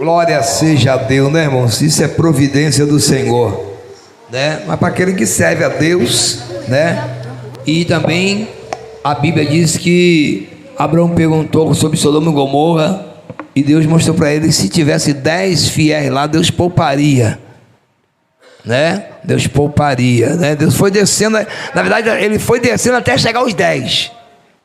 Glória seja a Deus, né, irmãos? Isso é providência do Senhor, né? Mas para aquele que serve a Deus, né? E também a Bíblia diz que Abraão perguntou sobre Sodoma e Gomorra e Deus mostrou para ele que se tivesse 10 fiéis lá, Deus pouparia, né? Deus pouparia, né? Deus foi descendo, na verdade ele foi descendo até chegar aos 10,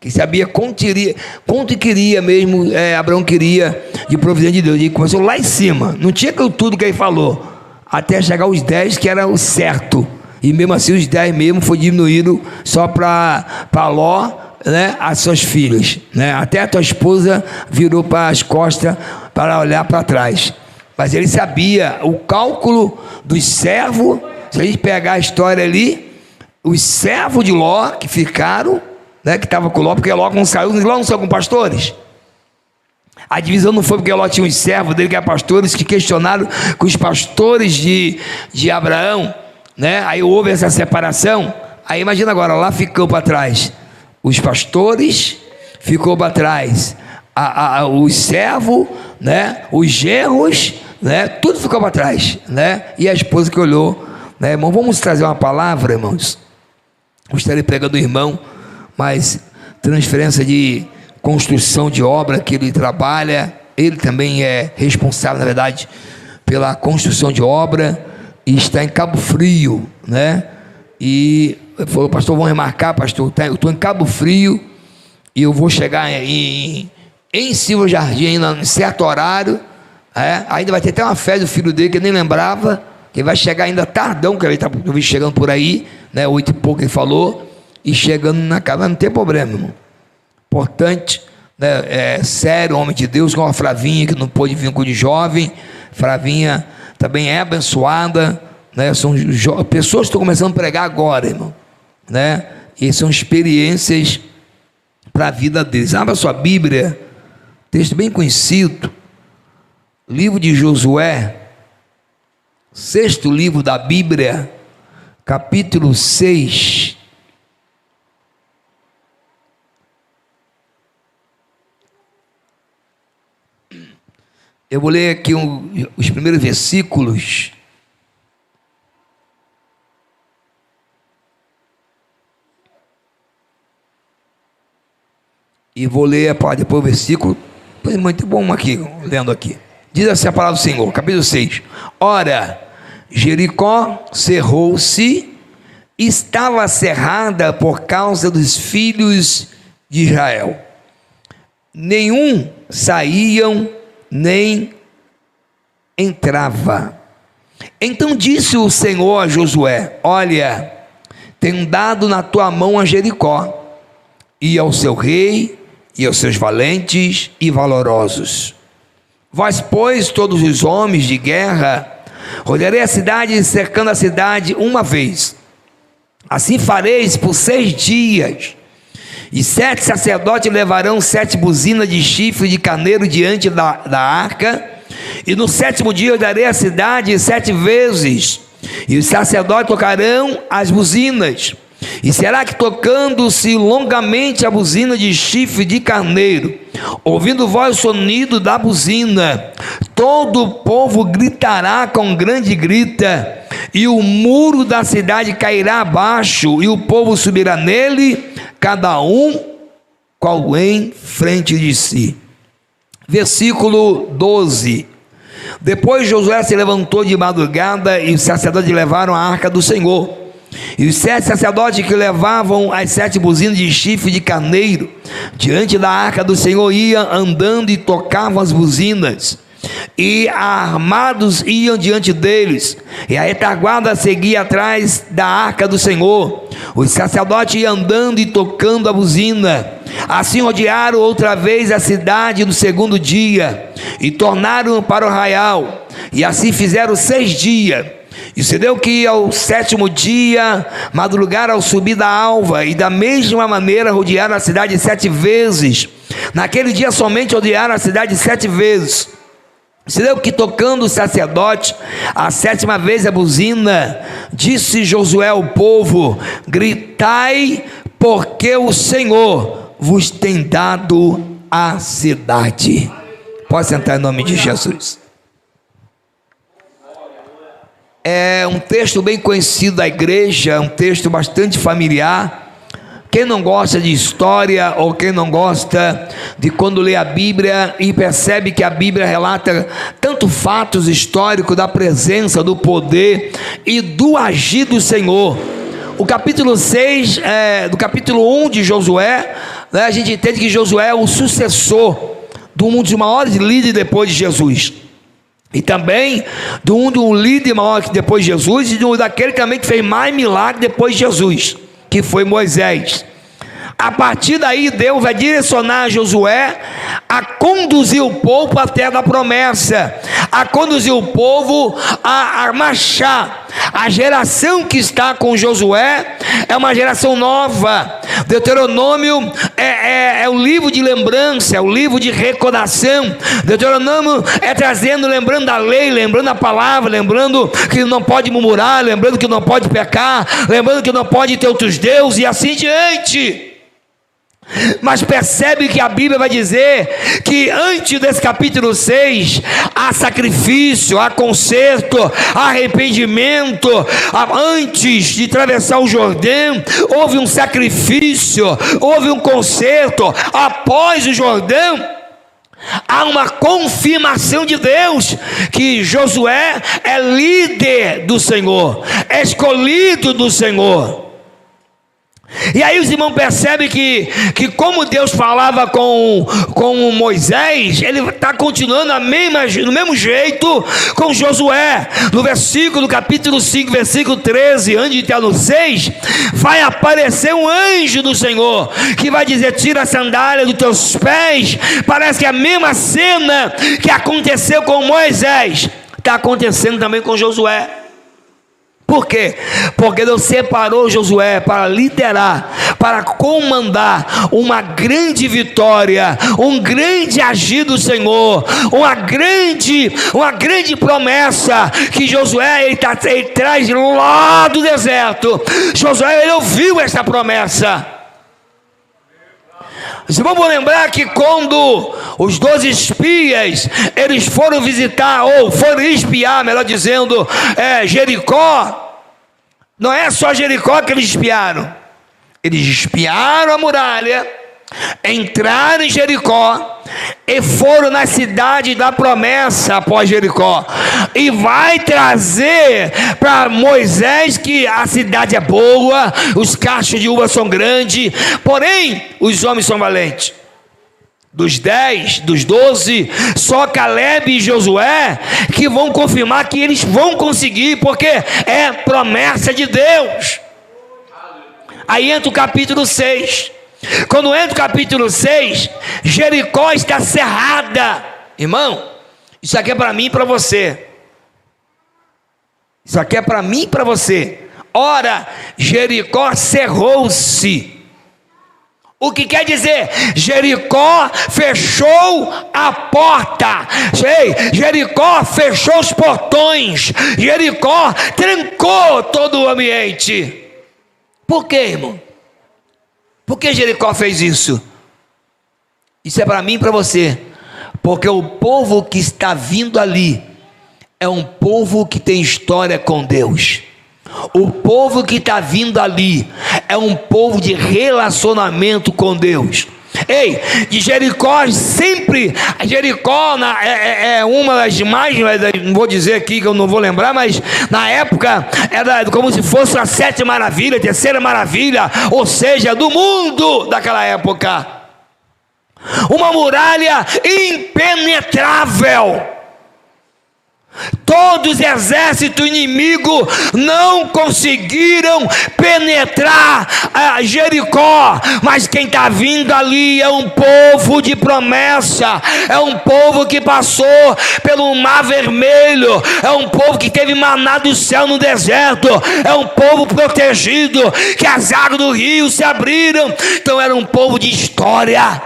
que sabia quanto queria mesmo, Abraão queria de providência de Deus. Ele começou lá em cima, não tinha aquilo tudo que ele falou, até chegar aos 10 que era o certo, e mesmo assim os 10 mesmo foi diminuído só para Ló, né, as suas filhas, né? Até a tua esposa virou para as costas para olhar para trás, mas ele sabia o cálculo dos servos. Se a gente pegar a história ali, os servos de Ló que ficaram, né, que estava com Ló, porque Ló não saiu com pastores. A divisão não foi porque Ló tinha os servos dele que eram pastores, que questionaram com os pastores de Abraão, né? Aí houve essa separação. Aí imagina agora, lá ficou para trás os pastores, ficou para trás os servos, né? Os genros, né? Tudo ficou para trás, né? E a esposa que olhou, né, irmão? Vamos trazer uma palavra, irmãos. Gostaria pregando o irmão, mas transferência de construção de obra que ele trabalha, ele também é responsável, na verdade, pela construção de obra, e está em Cabo Frio, né? E falou: pastor, vamos remarcar, pastor, eu estou em Cabo Frio e eu vou chegar em Silva Jardim ainda em certo horário, ainda vai ter até uma festa do filho dele que eu nem lembrava, que vai chegar ainda tardão, que ele está chegando por aí, né? 8 e pouco ele falou, e chegando na casa, não tem problema, irmão. Importante, né? Sério, homem de Deus, com a Flavinha, que não pôde vir com o de jovem. Flavinha também é abençoada, né? São pessoas que estão começando a pregar agora, irmão, né? E são experiências para a vida deles. Abra sua Bíblia, texto bem conhecido, livro de Josué, 6º livro da Bíblia, capítulo 6. Eu vou ler aqui os primeiros versículos. E vou ler depois o versículo. Muito bom aqui, lendo aqui. Diz assim a palavra do Senhor, capítulo 6. Ora, Jericó cerrou-se, estava cerrada por causa dos filhos de Israel. Nenhum saíam, nem entrava. Então disse o Senhor a Josué: olha, tenho dado na tua mão a Jericó, e ao seu rei, e aos seus valentes e valorosos. Vós, pois, todos os homens de guerra, rodearei a cidade, cercando a cidade uma vez. Assim fareis por 6 dias. E 7 sacerdotes levarão 7 buzinas de chifre de carneiro diante da arca. E no 7º dia eu darei a cidade 7 vezes. E os sacerdotes tocarão as buzinas. E será que, tocando-se longamente a buzina de chifre de carneiro, ouvindo voz o sonido da buzina, todo o povo gritará com grande grita, e o muro da cidade cairá abaixo, e o povo subirá nele, cada um qual em frente de si. Versículo 12. Depois Josué se levantou de madrugada, e os sacerdotes levaram a arca do Senhor. E os 7 sacerdotes que levavam as 7 buzinas de chifre de carneiro diante da arca do Senhor iam andando e tocavam as buzinas, e armados iam diante deles, e a retaguarda seguia atrás da arca do Senhor. Os sacerdotes iam andando e tocando a buzina. Assim rodearam outra vez a cidade no 2º dia, e tornaram para o arraial, e assim fizeram 6 dias. E sucedeu que ao 7º dia madrugaram ao subir da alva, e da mesma maneira rodearam a cidade 7 vezes. Naquele dia somente rodearam a cidade 7 vezes. Sucedeu que, tocando o sacerdote a 7ª vez a buzina, disse Josué ao povo: gritai, porque o Senhor vos tem dado a cidade. Pode sentar em nome de Jesus. é um texto bem conhecido da igreja, um texto bastante familiar. Quem não gosta de história, ou quem não gosta de quando lê a Bíblia e percebe que a Bíblia relata tanto fatos históricos da presença, do poder e do agir do Senhor. O capítulo 6, do capítulo 1 de Josué, né, a gente entende que Josué é o sucessor de um dos maiores líderes depois de Jesus. E também de um líder maior que depois de Jesus, e daquele também que fez mais milagre depois de Jesus, que foi Moisés. A partir daí Deus vai direcionar Josué a conduzir o povo para a terra da promessa, a conduzir o povo a marchar. A geração que está com Josué é uma geração nova. Deuteronômio é o livro de lembrança, é o livro de recordação. Deuteronômio é trazendo, lembrando da lei, lembrando a palavra, lembrando que não pode murmurar, lembrando que não pode pecar, lembrando que não pode ter outros deuses e assim diante. Mas percebe que a Bíblia vai dizer que antes desse capítulo 6 há sacrifício, há conserto, há arrependimento. Antes de atravessar o Jordão houve um sacrifício, houve um conserto. Após o Jordão há uma confirmação de Deus que Josué é líder do Senhor, é escolhido do Senhor. E aí os irmãos percebem que como Deus falava com Moisés, ele está continuando no mesmo jeito com Josué. No capítulo 5, versículo 13, antes de estar no 6, vai aparecer um anjo do Senhor, que vai dizer: tira a sandália dos teus pés. Parece que a mesma cena que aconteceu com Moisés está acontecendo também com Josué. Por quê? Porque Deus separou Josué para liderar, para comandar uma grande vitória, um grande agir do Senhor, uma grande promessa que Josué ele traz lá do deserto. Josué ele ouviu essa promessa. Vamos lembrar que quando os 12 espias eles foram visitar, ou foram espiar, melhor dizendo, Jericó, não é só Jericó que eles espiaram a muralha, entraram em Jericó e foram na cidade da promessa após Jericó, e vai trazer para Moisés que a cidade é boa, os cachos de uva são grandes, porém os homens são valentes. Dos 10, dos 12, só Caleb e Josué que vão confirmar que eles vão conseguir, porque é promessa de Deus. Aí entra o capítulo 6. Quando entra o capítulo 6, Jericó está cerrada. Irmão, isso aqui é para mim e para você. Isso aqui é para mim e para você. Ora, Jericó cerrou-se. O que quer dizer? Jericó fechou a porta. Jericó fechou os portões. Jericó trancou todo o ambiente. Por quê, irmão? Por que Jericó fez isso? Isso é para mim e para você. Porque o povo que está vindo ali é um povo que tem história com Deus. O povo que está vindo ali é um povo de relacionamento com Deus. De Jericó sempre, Jericó é uma das mais, não vou dizer aqui que eu não vou lembrar, mas na época era como se fosse a 7ª maravilha, a 3ª maravilha, ou seja, do mundo daquela época. Uma muralha impenetrável. Todos os exércitos inimigos não conseguiram penetrar Jericó, mas quem está vindo ali é um povo de promessa, é um povo que passou pelo Mar Vermelho, é um povo que teve maná do céu no deserto, é um povo protegido, que as águas do rio se abriram. Então era um povo de história.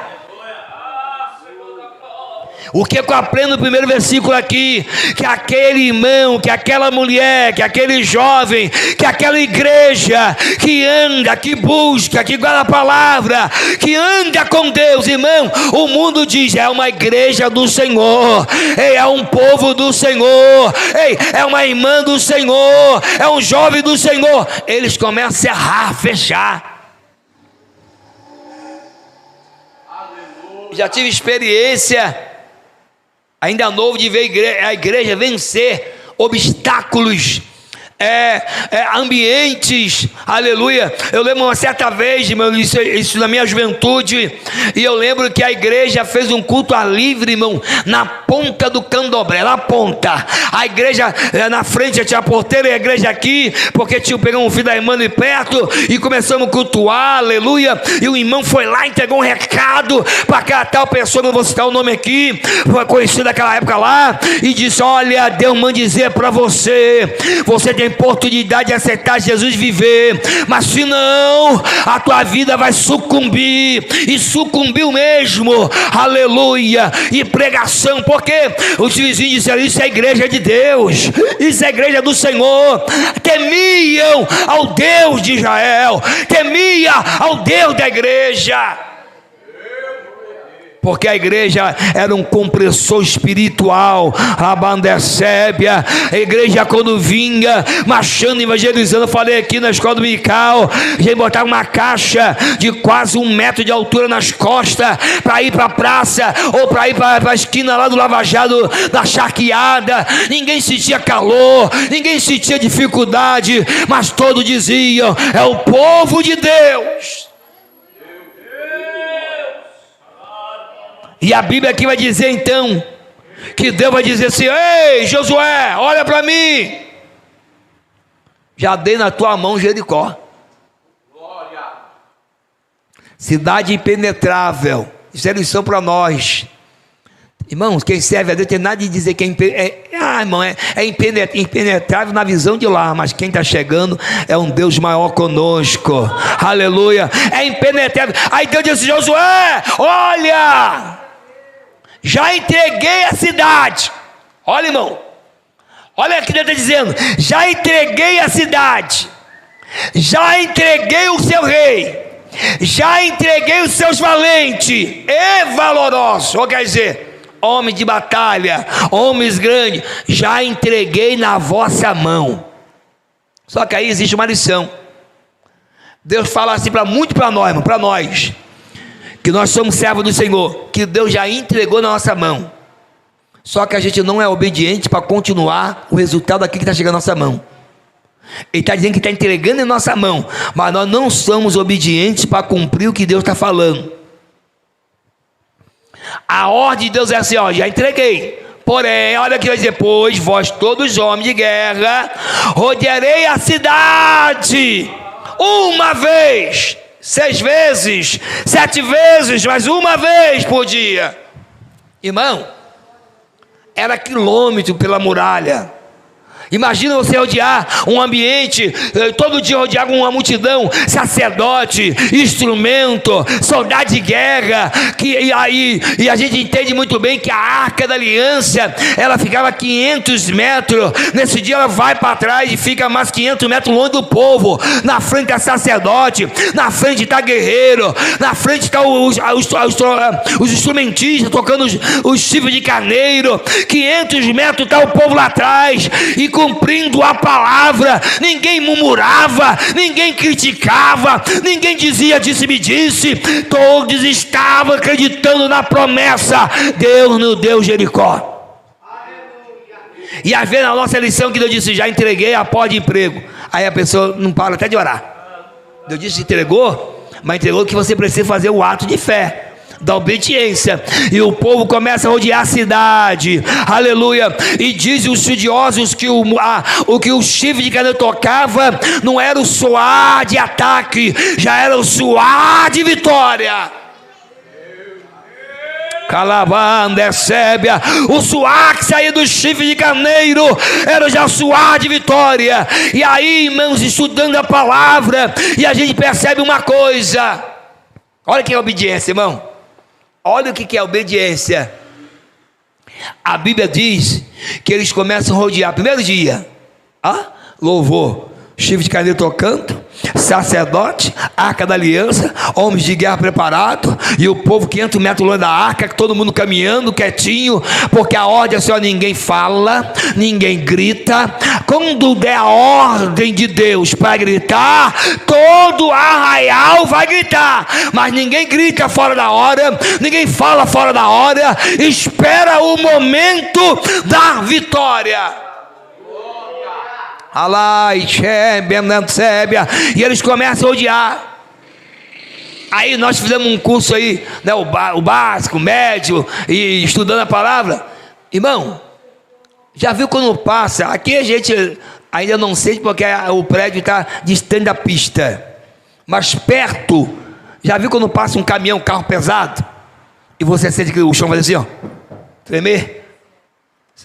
O que eu aprendo no primeiro versículo aqui? Que aquele irmão, que aquela mulher, que aquele jovem, que aquela igreja que anda, que busca, que guarda a palavra, que anda com Deus, irmão, o mundo diz: é uma igreja do Senhor, ei, é um povo do Senhor, ei, é uma irmã do Senhor, é um jovem do Senhor. Eles começam a cerrar, fechar. Já tive experiência, ainda novo, de ver a igreja vencer obstáculos, ambientes, aleluia. Eu lembro uma certa vez, irmão, isso na minha juventude, e eu lembro que a igreja fez um culto ar livre, irmão, na ponta do candomblé, na ponta. A igreja na frente tinha a porteira e a igreja aqui, porque pegamos um filho da irmã ali perto e começamos a cultuar, aleluia. E o irmão foi lá, entregou um recado para aquela tal pessoa, não vou citar o nome aqui, foi conhecido naquela época lá, e disse: olha, Deus manda dizer para você, você tem oportunidade de aceitar Jesus e viver, mas se não, a tua vida vai sucumbir, e sucumbiu mesmo, aleluia. E pregação, porque os vizinhos disseram: isso é a igreja de Deus, isso é a igreja do Senhor. Temiam ao Deus de Israel, temia ao Deus da igreja, porque a igreja era um compressor espiritual. A bandecébia, a igreja quando vinha marchando, evangelizando, eu falei aqui na escola dominical, a gente botava uma caixa de quase 1 metro de altura nas costas, para ir para a praça, ou para ir para a esquina lá do Lava Jato, da charqueada. Ninguém sentia calor, ninguém sentia dificuldade, mas todos diziam: é o povo de Deus. E a Bíblia aqui vai dizer então, que Deus vai dizer assim: ei Josué, olha para mim, já dei na tua mão Jericó. Glória. Cidade impenetrável. Isso é lição para nós, irmãos. Quem serve a Deus tem nada de dizer que é impenetrável na visão de lá, mas quem está chegando é um Deus maior conosco, aleluia. É impenetrável. Aí Deus disse: Josué, olha, já entreguei a cidade. Olha, irmão, olha o que Deus está dizendo: já entreguei a cidade, já entreguei o seu rei, já entreguei os seus valentes e valorosos, ou quer dizer, homens de batalha, homens grandes, já entreguei na vossa mão. Só que aí existe uma lição. Deus fala assim para nós, irmão, para nós, que nós somos servos do Senhor, que Deus já entregou na nossa mão. Só que a gente não é obediente para continuar o resultado daquilo que está chegando na nossa mão. Ele está dizendo que está entregando em nossa mão, mas nós não somos obedientes para cumprir o que Deus está falando. A ordem de Deus é assim: ó, já entreguei. Porém, olha o que vai dizer: pois vós todos homens de guerra, rodearei a cidade uma vez, 6 vezes, 7 vezes, mas uma vez por dia. Irmão, era quilômetro pela muralha. Imagina você rodear um ambiente, todo dia rodear uma multidão, sacerdote, instrumento, soldado de guerra, e a gente entende muito bem que a Arca da Aliança, ela ficava a 500 metros, nesse dia ela vai para trás e fica mais 500 metros longe do povo. Na frente está sacerdote, na frente está guerreiro, na frente está os instrumentistas tocando os chifres de carneiro, 500 metros está o povo lá atrás, e cumprindo a palavra. Ninguém murmurava, ninguém criticava, ninguém dizia disse-me disse, todos estavam acreditando na promessa. Deus nos deu Jericó. E às vezes na nossa lição que Deus disse: já entreguei a porta de emprego, aí a pessoa não para até de orar. Deus disse: entregou, mas entregou que você precisa fazer o ato de fé, da obediência. E o povo começa a rodear a cidade, aleluia. E dizem os estudiosos que o que o chifre de carneiro tocava não era o soar de ataque, já era o soar de vitória. Calabandecébia, o suar que saía do chifre de carneiro era já suar de vitória. E aí, irmãos, estudando a palavra, e a gente percebe uma coisa. Olha que é obediência, irmão. Olha o que é obediência. A Bíblia diz que eles começam a rodear. Primeiro dia, louvor, chifre de carneiro tocando, sacerdote, arca da aliança, homens de guerra preparados, e o povo 500 metros longe da arca, todo mundo caminhando quietinho, porque a ordem é só: ninguém fala, ninguém grita. Quando der a ordem de Deus para gritar, todo arraial vai gritar, mas ninguém grita fora da hora, ninguém fala fora da hora. Espera o momento da vitória. E eles começam a odiar. Aí nós fizemos um curso aí, né, o básico, o médio, e estudando a palavra. Irmão, já viu quando passa? Aqui a gente ainda não sente, porque o prédio está distante da pista, mas perto, já viu quando passa um caminhão, um carro pesado, e você sente que o chão vai assim, ó, tremer?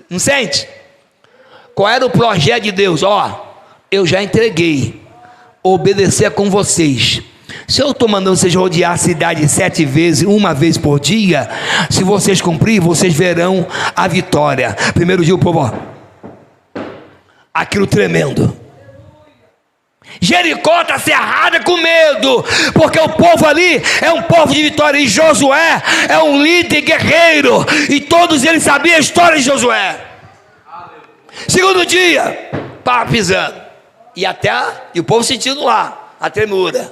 Não sente? Qual era o projeto de Deus? Eu já entreguei, obedecer com vocês. Se eu estou mandando vocês rodear a cidade 7 vezes, uma vez por dia, se vocês cumprirem, vocês verão a vitória. Primeiro dia o povo, aquilo tremendo. Jericó está cerrada com medo, porque o povo ali é um povo de vitória, e Josué é um líder guerreiro, e todos eles sabiam a história de Josué. Segundo dia, pá, pisando, e o povo sentindo lá a tremura.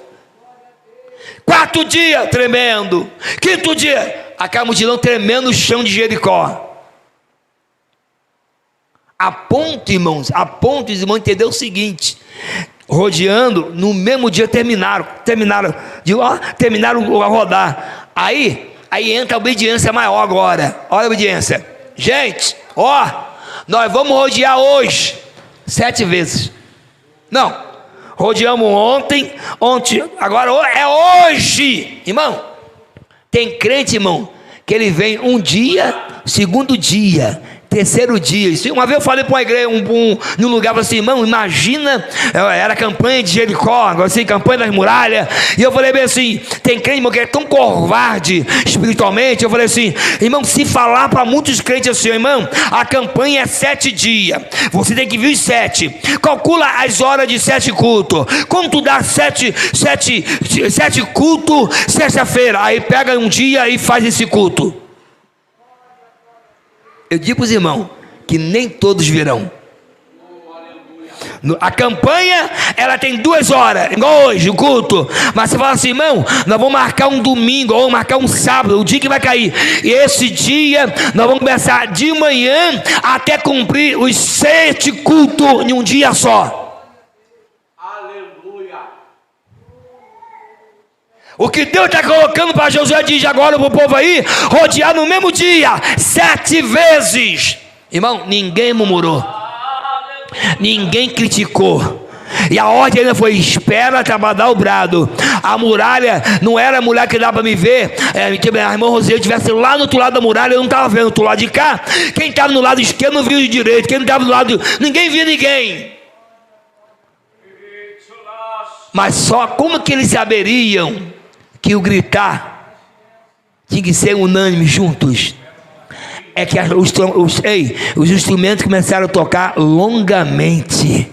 Quarto dia, tremendo. Quinto dia, aquela multidão tremendo no chão de Jericó. A ponto, irmãos, os irmãos entenderam o seguinte: rodeando, no mesmo dia terminaram a rodar. Aí entra a obediência maior agora. Olha a obediência, gente, nós vamos rodear hoje 7 vezes. Não, rodeamos ontem, agora é hoje. Irmão, tem crente, irmão, que ele vem um dia, segundo dia, terceiro dia. Uma vez eu falei para uma igreja, num lugar, assim: irmão, imagina, era a campanha de Jericó, agora assim, campanha das muralhas, e eu falei bem assim: tem crente, irmão, que é tão covarde espiritualmente. Eu falei assim: irmão, se falar para muitos crentes assim: irmão, a campanha é 7 dias, você tem que vir os 7, calcula as horas de 7 cultos, quando tu dá 7 cultos, sexta-feira, aí pega um dia e faz esse culto. Eu digo para os irmãos que nem todos virão. A campanha, ela tem 2 horas, igual hoje, o culto. Mas você fala assim: irmão, nós vamos marcar um domingo, ou vamos marcar um sábado, o dia que vai cair. E esse dia, nós vamos começar de manhã até cumprir os 7 cultos em um dia só. O que Deus está colocando para Josué, diz agora para o povo aí, rodear no mesmo dia, 7 vezes. Irmão, ninguém murmurou, ninguém criticou, e a ordem ainda foi: espera trabalhar o brado. A muralha não era a muralha que dá para me ver, a irmã Roseli estivesse lá no outro lado da muralha, eu não estava vendo do lado de cá. Quem estava no lado esquerdo não via o direito, quem não estava do lado, ninguém via ninguém. Mas só como que eles saberiam que o gritar tinha que ser unânime, juntos? É que os instrumentos começaram a tocar longamente.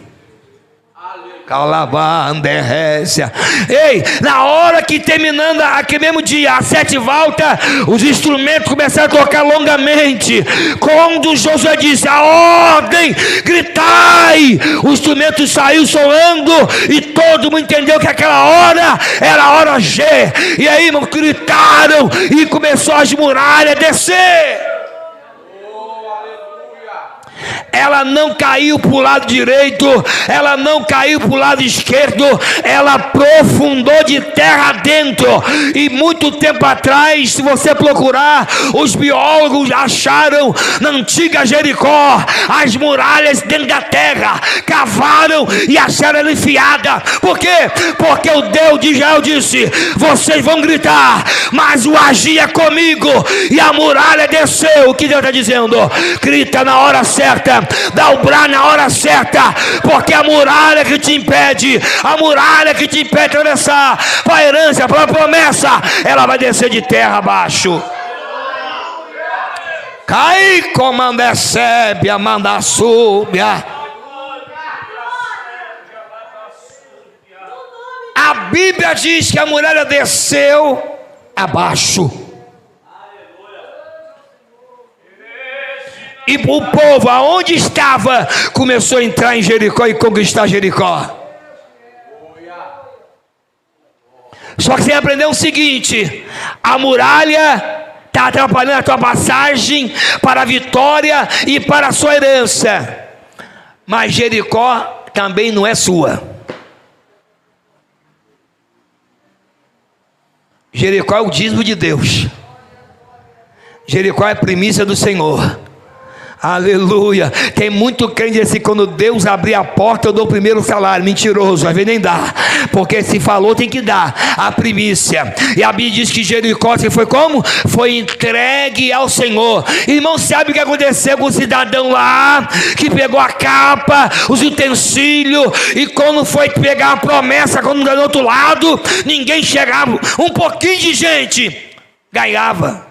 Na hora que terminando aquele mesmo dia, às 7 voltas, os instrumentos começaram a tocar longamente. Quando Josué disse a ordem, gritai, o instrumento saiu soando, e todo mundo entendeu que aquela hora era a hora G. E aí, irmão, gritaram, e começou as muralhas a descer. Ela não caiu para o lado direito, ela não caiu para o lado esquerdo, ela aprofundou de terra dentro. E muito tempo atrás, se você procurar, os biólogos acharam na antiga Jericó as muralhas dentro da terra, cavaram e acharam ela enfiada. Por quê? Porque o Deus de Israel disse: vocês vão gritar, mas o agir é comigo, e a muralha desceu. O que Deus está dizendo? Grita na hora certa, dá o brá na hora certa, porque a muralha que te impede, a muralha que te impede de atravessar para a herança, para a promessa, ela vai descer de terra abaixo. Cai, comanda sébia, manda súbia. A Bíblia diz que a muralha desceu abaixo. E o povo, aonde estava, começou a entrar em Jericó e conquistar Jericó. Só que você aprendeu o seguinte: a muralha está atrapalhando a tua passagem para a vitória e para a sua herança. Mas Jericó também não é sua. Jericó é o dízimo de Deus. Jericó é a primícia do Senhor. Aleluia. Tem muito crente assim: quando Deus abrir a porta, eu dou o primeiro salário. Mentiroso, às vezes nem dá, porque se falou tem que dar a primícia. E a Bíblia diz que Jericó foi como? Foi entregue ao Senhor. Irmão, sabe o que aconteceu com o cidadão lá, que pegou a capa, os utensílios, e quando foi pegar a promessa, quando do outro lado, ninguém chegava. Um pouquinho de gente ganhava,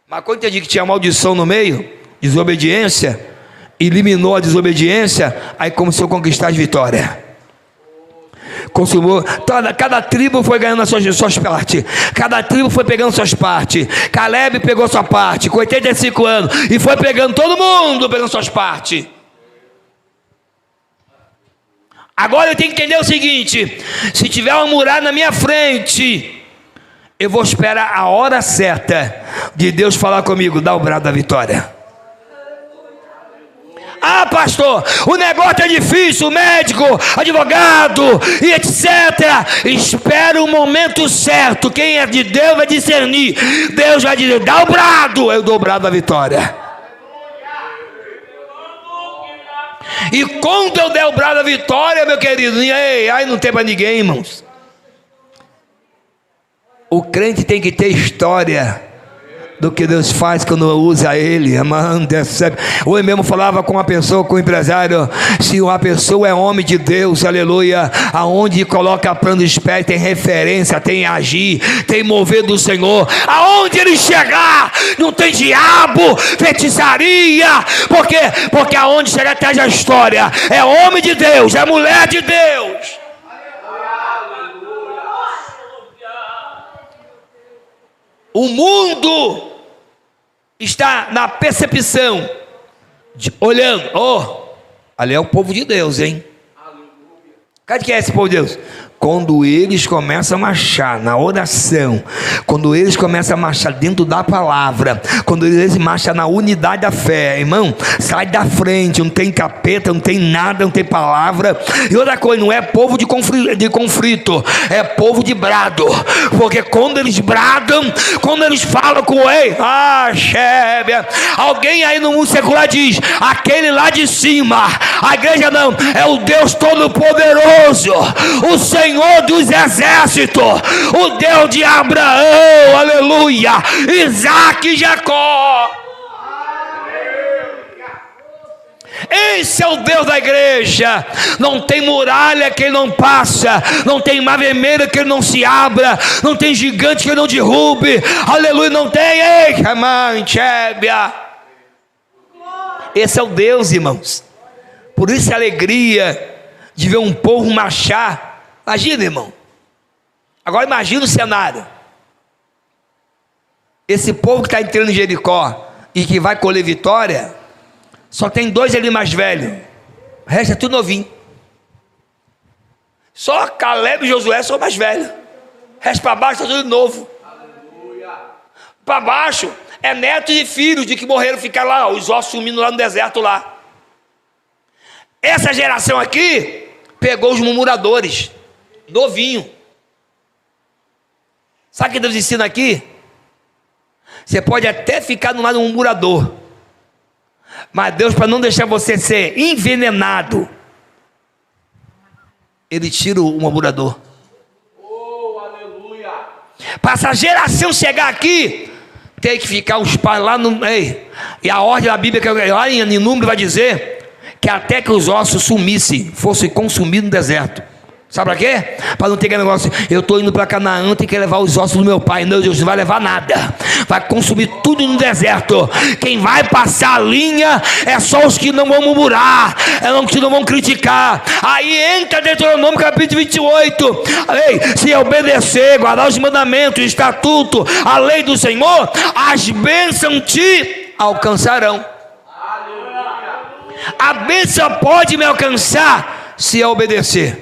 mas quando entendi que tinha maldição no meio, desobediência, eliminou a desobediência, aí começou a conquistar as vitórias. Consumou, cada tribo foi ganhando as suas partes, cada tribo foi pegando suas partes. Caleb pegou sua parte com 85 anos e foi pegando, todo mundo pegando suas partes. Agora eu tenho que entender o seguinte: se tiver uma muralha na minha frente, eu vou esperar a hora certa de Deus falar comigo, dar o brado da vitória. Ah, pastor, o negócio é difícil, médico, advogado e etc. Espera o momento certo. Quem é de Deus vai discernir. Deus vai dizer: dá o brado, eu dou o brado da vitória. E quando eu der o brado da vitória, meu querido, aí não tem para ninguém, irmãos. O crente tem que ter história do que Deus faz quando usa ele. Eu mesmo falava com uma pessoa, com um empresário: se uma pessoa é homem de Deus, aleluia, aonde coloca plano de espé, tem referência, tem agir, tem mover do Senhor, aonde ele chegar, não tem diabo, feitiçaria, porque aonde chegar traz a história. É homem de Deus, é mulher de Deus. O mundo está na percepção, olhando: ali é o povo de Deus, hein? Cadê que é esse povo de Deus? Quando eles começam a marchar na oração, quando eles começam a marchar dentro da palavra, quando eles marcham na unidade da fé, irmão, sai da frente, não tem capeta, não tem nada, não tem palavra. E outra coisa, não é povo de conflito, é povo de brado, porque quando eles bradam, quando eles falam com o rei, Shébia, alguém aí no mundo secular diz: aquele lá de cima. A igreja não, é o Deus Todo-Poderoso, o Senhor dos exércitos, o Deus de Abraão, aleluia, Isaac e Jacó. Esse é o Deus da igreja. Não tem muralha que ele não passa, não tem mar vermelho que ele não se abra, não tem gigante que ele não derrube, aleluia, não tem. Esse é o Deus, irmãos. Por isso a alegria de ver um povo marchar. Imagina, irmão. Agora imagina o cenário. Esse povo que está entrando em Jericó e que vai colher vitória, só tem 2 ali mais velhos, o resto é tudo novinho. Só Caleb e Josué são mais velhos, o resto para baixo é tudo novo. Para baixo é neto e filhos de que morreram, ficaram lá, os ossos sumindo lá no deserto lá. Essa geração aqui pegou os murmuradores, novinho. Sabe o que Deus ensina aqui? Você pode até ficar no lado de um murmurador, mas Deus, para não deixar você ser envenenado, Ele tira o murmurador. Aleluia. Para essa geração chegar aqui, tem que ficar os pais lá no... E a ordem da Bíblia, que lá em Número vai dizer que até que os ossos sumissem, fossem consumidos no deserto. Sabe para quê? Para não ter aquele negócio, eu estou indo para Canaã, tem que levar os ossos do meu pai. Não, Deus não vai levar nada, vai consumir tudo no deserto. Quem vai passar a linha é só os que não vão murmurar, é os que não vão criticar. Aí entra Deuteronômio capítulo 28. Ei, se obedecer, guardar os mandamentos, o estatuto, a lei do Senhor, as bênçãos te alcançarão. A bênção pode me alcançar se eu obedecer.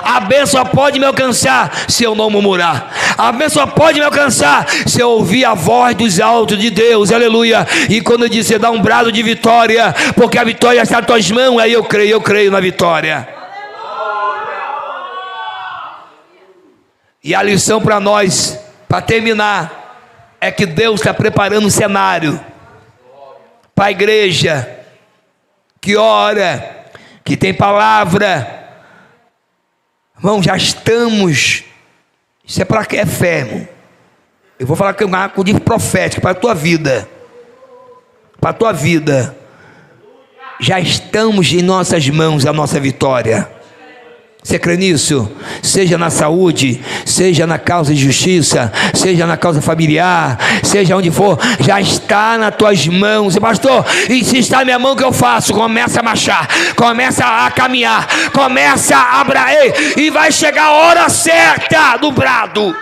A bênção pode me alcançar se eu não murmurar. A bênção pode me alcançar se eu ouvir a voz dos altos de Deus, aleluia. E quando eu disser, dá um brado de vitória, porque a vitória está nas tuas mãos, aí eu creio na vitória. E a lição para nós, para terminar, é que Deus está preparando um cenário para a igreja que ora, que tem palavra. Irmão, já estamos. Isso é para que é fé, irmão. Eu vou falar com o profético para a tua vida. Para a tua vida. Já estamos em nossas mãos a nossa vitória. Você crê nisso? Seja na saúde, seja na causa de justiça, seja na causa familiar, seja onde for, já está nas tuas mãos. E pastor, e se está na minha mão, o que eu faço? Começa a marchar, começa a caminhar, começa a abrar, e vai chegar a hora certa do brado.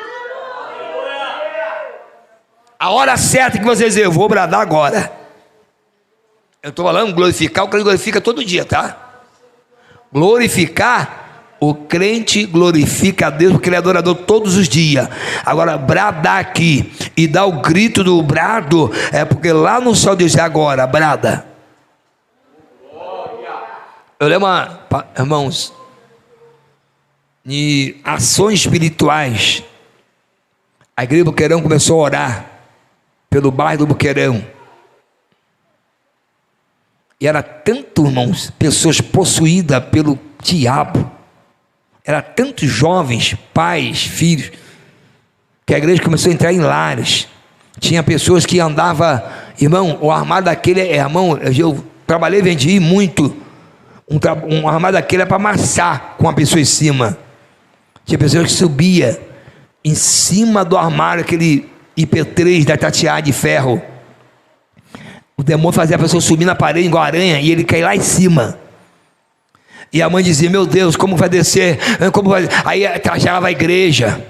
A hora certa que você diz, eu vou bradar agora. Eu estou falando glorificar, o crente glorifica todo dia, tá? Glorificar, o crente glorifica a Deus, porque ele é adorador todos os dias. Agora, bradar aqui e dar o grito do brado, é porque lá no céu Deus diz, agora, brada. Eu lembro, irmãos, de ações espirituais. A igreja do Boqueirão começou a orar pelo bairro do Boqueirão. E era tanto, irmãos, pessoas possuídas pelo diabo. Era tantos jovens, pais, filhos, que a igreja começou a entrar em lares. Tinha pessoas que andavam, irmão, o armário daquele, irmão, eu trabalhei, vendi muito. Um armário daquele é para amassar com a pessoa em cima. Tinha pessoas que subia em cima do armário, aquele IP3 da Tatiá de ferro. O demônio fazia a pessoa subir na parede igual aranha e ele cair lá em cima. E a mãe dizia, meu Deus, como vai descer? Como vai? Aí chegava a igreja.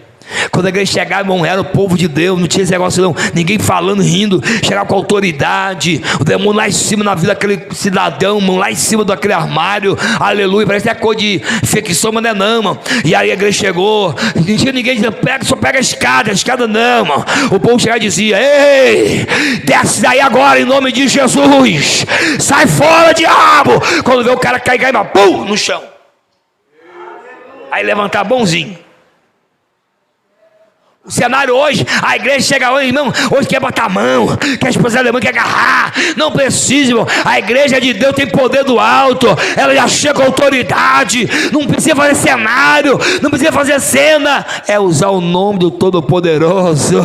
Quando a igreja chegava, irmão, era o povo de Deus, não tinha esse negócio não, ninguém falando, rindo, chegava com autoridade, o demônio lá em cima na vida daquele cidadão, irmão, lá em cima daquele armário, aleluia, parece até coisa de infecção, mas não é não, irmão. E aí a igreja chegou, não tinha ninguém dizendo, só pega a escada não, irmão. O povo chegava e dizia, ei, desce daí agora em nome de Jesus, sai fora, diabo. Quando vê o cara cair, pum, no chão. Aí levantar bonzinho. O cenário hoje, a igreja chega hoje, irmão, hoje quer botar a mão, quer expulsar a mão, quer agarrar. Não precisa, irmão. A igreja de Deus tem poder do alto, ela já chega com autoridade, não precisa fazer cenário, não precisa fazer cena, é usar o nome do Todo-Poderoso.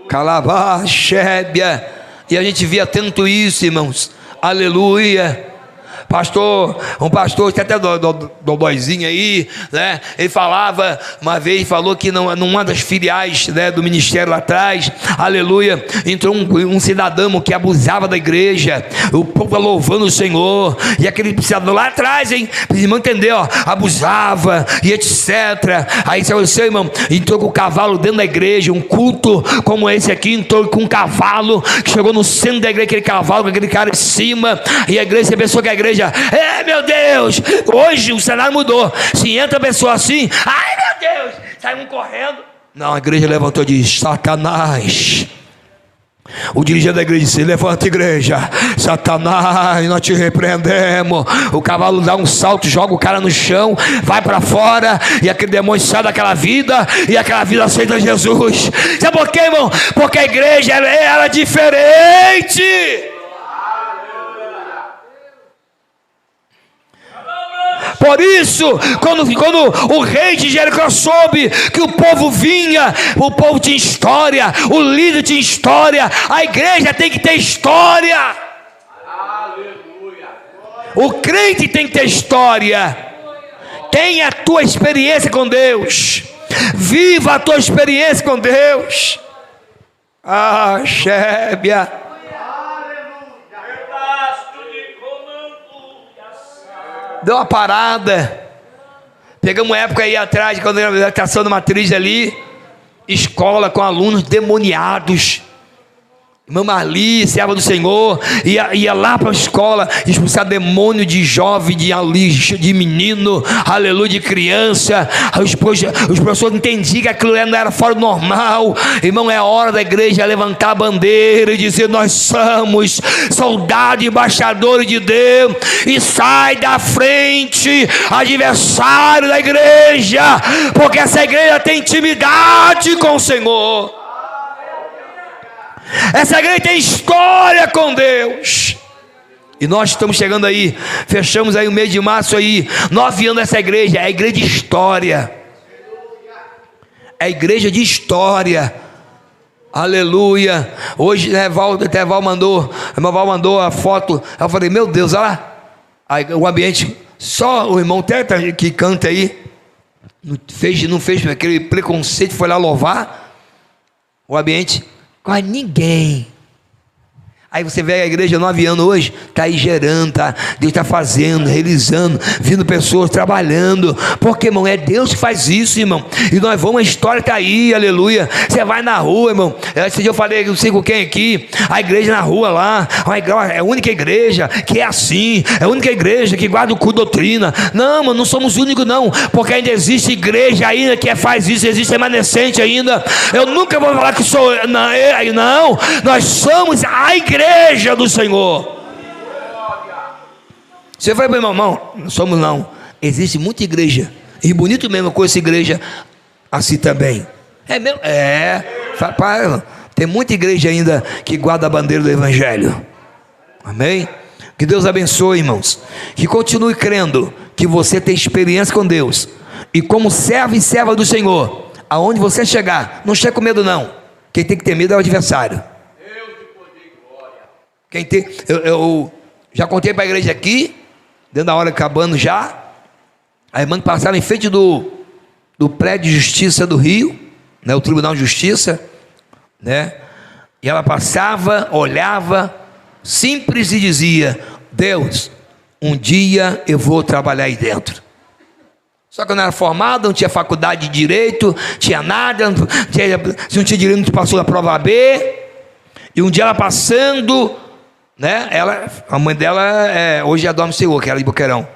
Calabá, Xébia, e a gente via tanto isso, irmãos, aleluia. Um pastor, tem até dodóizinho aí, né? Ele falava, uma vez, falou que numa das filiais, né, do ministério lá atrás, aleluia, entrou um cidadão que abusava da igreja, o povo louvando o Senhor, e aquele cidadão lá atrás, hein, para irmão entender, ó, abusava, e etc. Aí seu irmão, entrou com o cavalo dentro da igreja, um culto como esse aqui, entrou com um cavalo, que chegou no centro da igreja, aquele cavalo, com aquele cara em cima, e a igreja, você pensou que a igreja, meu Deus, hoje o cenário mudou. Se entra a pessoa assim, ai meu Deus, sai um correndo. Não, a igreja levantou e disse, Satanás. O dirigente da igreja disse, levanta, igreja, Satanás, nós te repreendemos. O cavalo dá um salto, joga o cara no chão, vai para fora, e aquele demônio sai daquela vida, e aquela vida aceita Jesus. Sabe por quê, irmão? Porque a igreja ela é diferente. Por isso, quando o rei de Jericó soube que o povo vinha, o povo tinha história, o líder tinha história, a igreja tem que ter história. Aleluia. O crente tem que ter história. Tenha a tua experiência com Deus. Viva a tua experiência com Deus. Ah, Xébia. Deu uma parada. Pegamos uma época aí atrás, quando era a educação de matriz ali, escola com alunos demoniados. Irmã Marli, serva do Senhor, ia lá para a escola expulsar demônio de jovem, de menino, aleluia, de criança. Os professores entendiam que aquilo não era fora do normal. Irmão, é hora da igreja levantar a bandeira e dizer: nós somos soldados, embaixadores de Deus, e sai da frente, adversário da igreja, porque essa igreja tem intimidade com o Senhor. Essa igreja tem história com Deus. E nós estamos chegando aí, fechamos aí o mês de março aí, 9 anos essa igreja, é a igreja de história. É a igreja de história. Aleluia. Hoje, né, até Val mandou a foto. Eu falei: meu Deus, olha lá. Aí, o ambiente, só o irmão Teta que canta aí, não fez aquele preconceito, foi lá louvar. O ambiente, quase ninguém. Aí você vê a igreja 9 anos hoje, está aí gerando, Deus está fazendo, realizando, vindo pessoas trabalhando, porque, irmão, é Deus que faz isso, irmão, e nós vamos, a história está aí, aleluia. Você vai na rua, irmão, esse dia eu falei, não sei com quem aqui, a igreja na rua lá, é a única igreja que é assim, é a única igreja que guarda o culto doutrina. Não, mano, não somos únicos não, porque ainda existe igreja ainda que faz isso, existe remanescente ainda. Eu nunca vou falar que sou, não, nós somos a igreja do Senhor. Você vai, meu irmão, não somos não. Existe muita igreja, e bonito mesmo com essa igreja assim também. É mesmo? Tem muita igreja ainda que guarda a bandeira do Evangelho. Amém? Que Deus abençoe, irmãos. Que continue crendo que você tem experiência com Deus, e como servo e serva do Senhor, aonde você chegar, não chegue com medo não. Quem tem que ter medo é o adversário. Eu já contei para a igreja aqui, dentro da hora acabando já, a irmã que passaram em frente do prédio de justiça do Rio, né, o Tribunal de Justiça, né, e ela passava, olhava, simples, e dizia: Deus, um dia eu vou trabalhar aí dentro. Só que eu não era formado, não tinha faculdade de direito, tinha nada, se não tinha direito, não passou da prova B. E um dia ela passando, né, a mãe dela hoje dorme Senhor, que era de Boqueirão.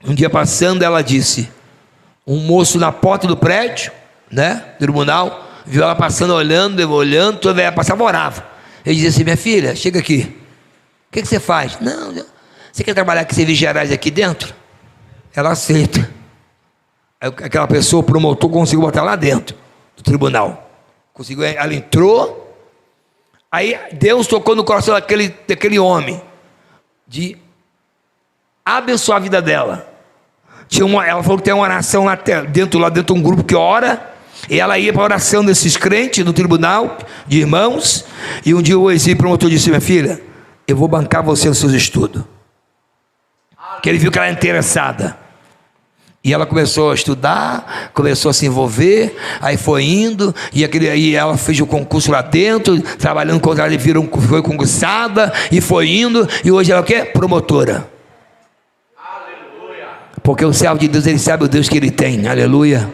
Um dia passando, ela disse, um moço na porta do prédio, né, do tribunal, viu ela passando, olhando, toda ela passava, orava. Ele dizia assim: minha filha, chega aqui, o que você faz? Não, você quer trabalhar com serviços gerais aqui dentro? Ela aceita. Aí aquela pessoa, o promotor, conseguiu botar lá dentro do tribunal. Conseguiu, ela entrou. Aí Deus tocou no coração daquele homem, de abençoar a vida dela. Ela falou que tem uma oração lá dentro de um grupo que ora, e ela ia para a oração desses crentes no tribunal de irmãos. E um dia esse promotor disse: minha filha, eu vou bancar você nos seus estudos. Que ele viu que ela era interessada. E ela começou a estudar, começou a se envolver, aí foi indo, e ela fez o concurso lá dentro, trabalhando com ela, foi concursada, e foi indo, e hoje ela é o quê? Promotora. Aleluia. Porque o servo de Deus, ele sabe o Deus que ele tem, aleluia.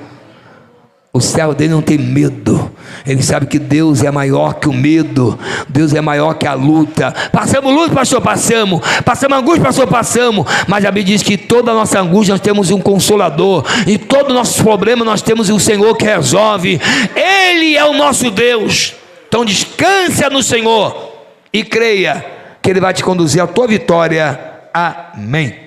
O servo dele não tem medo, ele sabe que Deus é maior que o medo, Deus é maior que a luta. Passamos luta, pastor? Passamos angústia, pastor? Passamos. Mas a Bíblia diz que toda a nossa angústia nós temos um consolador, e todo o nosso problema nós temos um Senhor que resolve. Ele é o nosso Deus. Então descansa no Senhor e creia que Ele vai te conduzir à tua vitória. Amém.